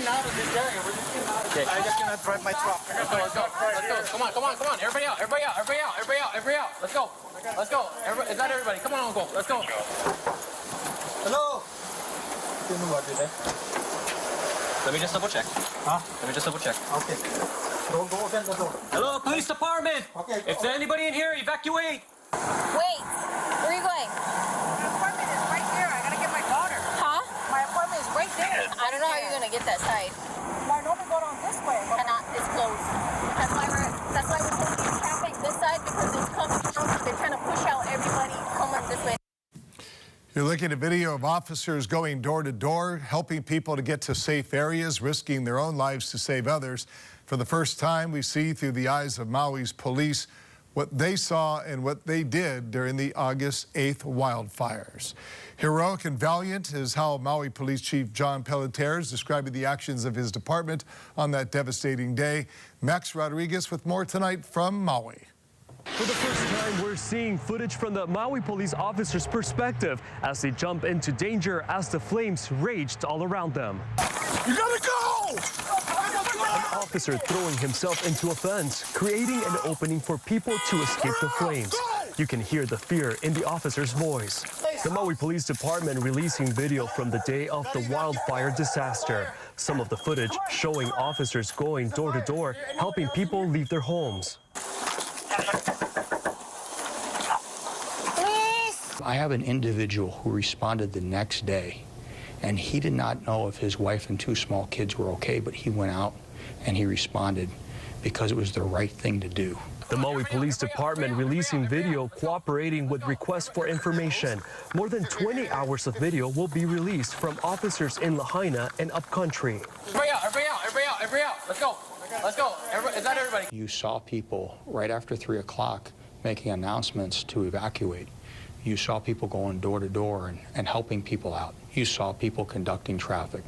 out of this area. We're just getting out of this. I'm just gonna drive my truck. Let's go. Come on. Everybody out. Let's go. Is that everybody? Come on, Uncle. Let's go. Hello. Let me just double check. Huh? Let me just double check. Okay. Don't go open the door. Hello, police department. Okay. If there's anybody in here, evacuate. Wait, where are you going? My apartment is right here. I gotta get my daughter. Huh? My apartment is right there. I don't know how you're gonna get that side. Why don't we go down this way? Cannot. It's closed. That's why we're taking traffic this side because it's coming down. So they're trying to push out everybody coming this way. You're looking at video of officers going door to door, helping people to get to safe areas, risking their own lives to save others. For the first time, we see through the eyes of Maui's police what they saw and what they did during the August 8th wildfires. Heroic and valiant is how Maui Police Chief John Pelletier is describing the actions of his department on that devastating day. Max Rodriguez with more tonight from Maui. For the first time, we're seeing footage from the Maui police officers' perspective as they jump into danger as the flames raged all around them. You gotta go! An officer throwing himself into a fence, creating an opening for people to escape the flames. You can hear the fear in the officer's voice. The Maui Police Department releasing video from the day of the wildfire disaster. Some of the footage showing officers going door to door, helping people leave their homes. I have an individual who responded the next day, and he did not know if his wife and two small kids were okay, but he went out and he responded because it was the right thing to do. The Maui Police Department releasing video cooperating with requests for information. More than 20 hours of video will be released from officers in Lahaina and upcountry. Everybody out. Let's go. Is that everybody? You saw people right after 3 o'clock making announcements to evacuate. You saw people going door to door and helping people out. You saw people conducting traffic.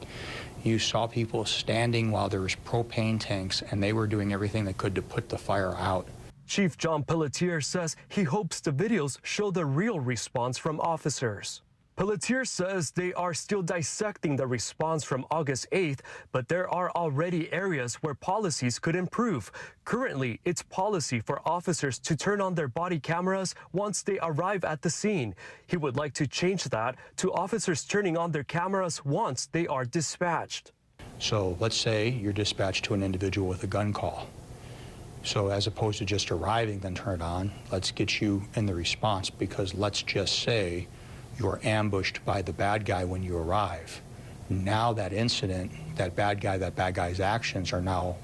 You saw people standing while there was propane tanks, and they were doing everything they could to put the fire out. Chief John Pelletier says he hopes the videos show the real response from officers. Pelletier says they are still dissecting the response from August 8th, but there are already areas where policies could improve. Currently, it's policy for officers to turn on their body cameras once they arrive at the scene. He would like to change that to officers turning on their cameras once they are dispatched. So let's say you're dispatched to an individual with a gun call. So as opposed to just arriving, then turn it on, let's get you in the response, because let's just say you're ambushed by the bad guy when you arrive. Now that incident, that bad guy's actions are now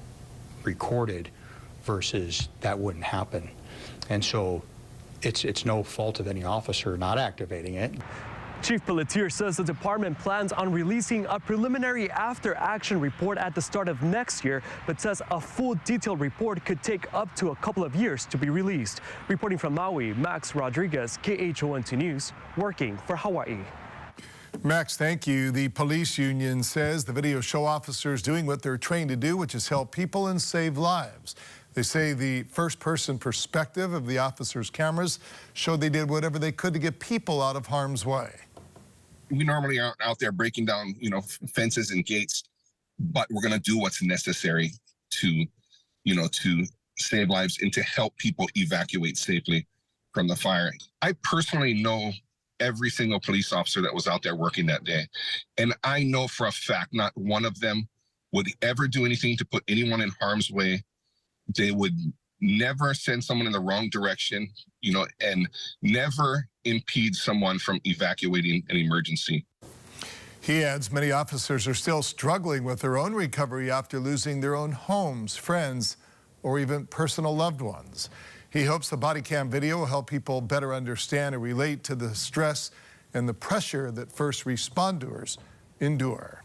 recorded versus that wouldn't happen. And so it's no fault of any officer not activating it. Chief Pelletier says the department plans on releasing a preliminary after-action report at the start of next year, but says a full detailed report could take up to a couple of years to be released. Reporting from Maui, Max Rodriguez, KHON2 News, working for Hawaii. Max, thank you. The police union says the videos show officers doing what they're trained to do, which is help people and save lives. They say the first-person perspective of the officers' cameras showed they did whatever they could to get people out of harm's way. We normally aren't out there breaking down, fences and gates, but we're going to do what's necessary to save lives and to help people evacuate safely from the fire. I personally know every single police officer that was out there working that day. And I know for a fact not one of them would ever do anything to put anyone in harm's way. They would never send someone in the wrong direction, and never impede someone from evacuating an emergency. He adds many officers are still struggling with their own recovery after losing their own homes, friends, or even personal loved ones. He hopes the body cam video will help people better understand and relate to the stress and the pressure that first responders endure.